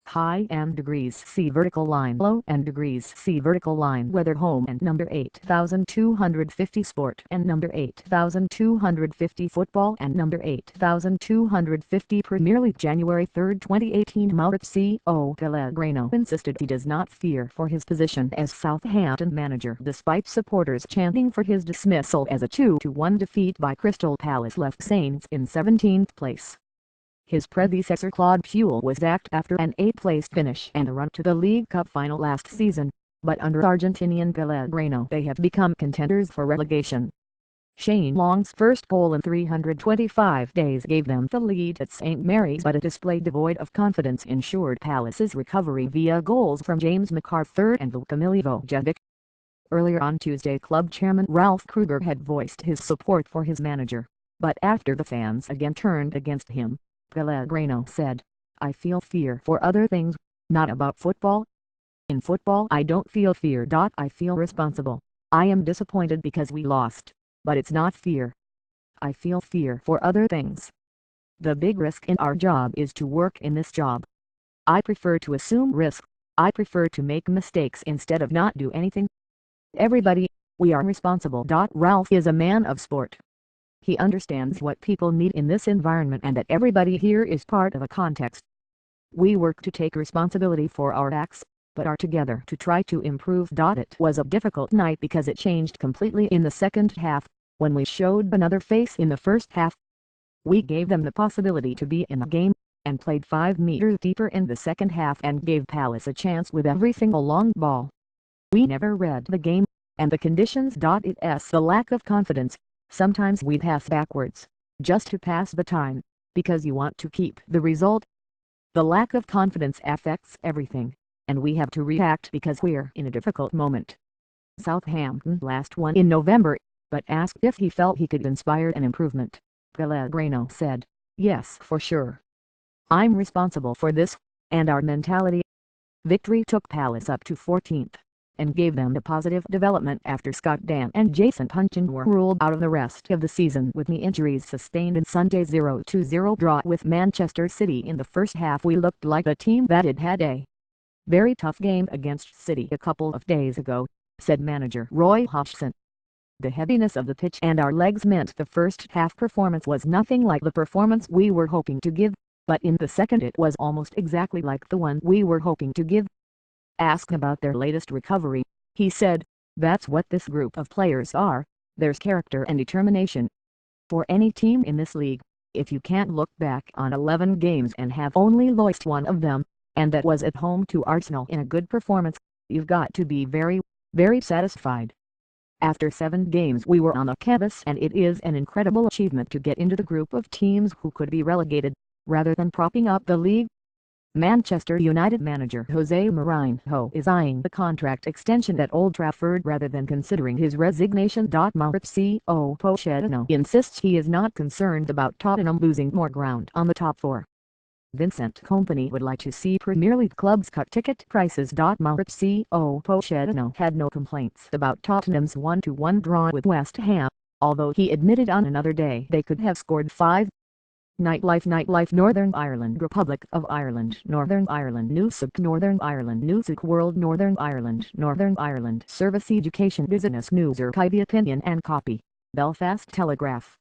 high and degrees C vertical line, low and degrees C vertical line, weather, home and number 8250 sport and number 8250 football and number 8250 Premier League. January 3, 2018. Mauricio Pellegrino insisted he does not fear for his position as Southampton manager, despite supporters chanting for his dismissal as a 2-1 defeat by Crystal Palace left Saints in 17th place. His predecessor Claude Puel was sacked after an 8th-place finish and a run to the League Cup final last season, but under Argentinian Pellegrino they have become contenders for relegation. Shane Long's first goal in 325 days gave them the lead at St. Mary's, but a display devoid of confidence ensured Palace's recovery via goals from James McArthur and Vukadinovic. Earlier on Tuesday, club chairman Ralph Krueger had voiced his support for his manager, but after the fans again turned against him, Pellegrino said, "I feel fear for other things, not about football. In football I don't feel fear. I feel responsible. I am disappointed because we lost, but it's not fear. I feel fear for other things. The big risk in our job is to work in this job. I prefer to assume risk. I prefer to make mistakes instead of not do anything. Everybody, we are responsible." Ralph is a man of sport. He understands what people need in this environment and that everybody here is part of a context. We work to take responsibility for our acts, but are together to try to improve. It was a difficult night because it changed completely in the second half, when we showed another face in the first half. We gave them the possibility to be in the game, and played 5 meters deeper in the second half and gave Palace a chance with every single long ball. We never read the game, and the conditions. It's the lack of confidence. Sometimes we pass backwards, just to pass the time, because you want to keep the result. The lack of confidence affects everything, and we have to react because we're in a difficult moment. Southampton last won in November, but asked if he felt he could inspire an improvement, Pellegrino said, "Yes, for sure. I'm responsible for this, and our mentality." Victory took Palace up to 14th. And gave them a positive development after Scott Dann and Jason Puncheon were ruled out of the rest of the season with knee injuries sustained in Sunday's 0-0 draw with Manchester City. In the first half we looked like a team that had a very tough game against City a couple of days ago, said manager Roy Hodgson. The heaviness of the pitch and our legs meant the first half performance was nothing like the performance we were hoping to give, but in the second it was almost exactly like the one we were hoping to give. Asked about their latest recovery, he said, "That's what this group of players are, there's character and determination. For any team in this league, if you can't look back on 11 games and have only lost one of them, and that was at home to Arsenal in a good performance, you've got to be very, very satisfied. After 7 games we were on the canvas, and it is an incredible achievement to get into the group of teams who could be relegated, rather than propping up the league." Manchester United manager Jose Mourinho is eyeing the contract extension at Old Trafford rather than considering his resignation. Mauricio Pochettino insists he is not concerned about Tottenham losing more ground on the top 4. Vincent Kompany would like to see Premier League clubs cut ticket prices. Mauricio Pochettino had no complaints about Tottenham's 1-1 draw with West Ham, although he admitted on another day they could have scored 5. Nightlife Northern Ireland, Republic of Ireland, Northern Ireland Newsuk, Northern Ireland Newsuk, World, Northern Ireland Service, Education, Business News, Archive, Opinion and Copy, Belfast Telegraph.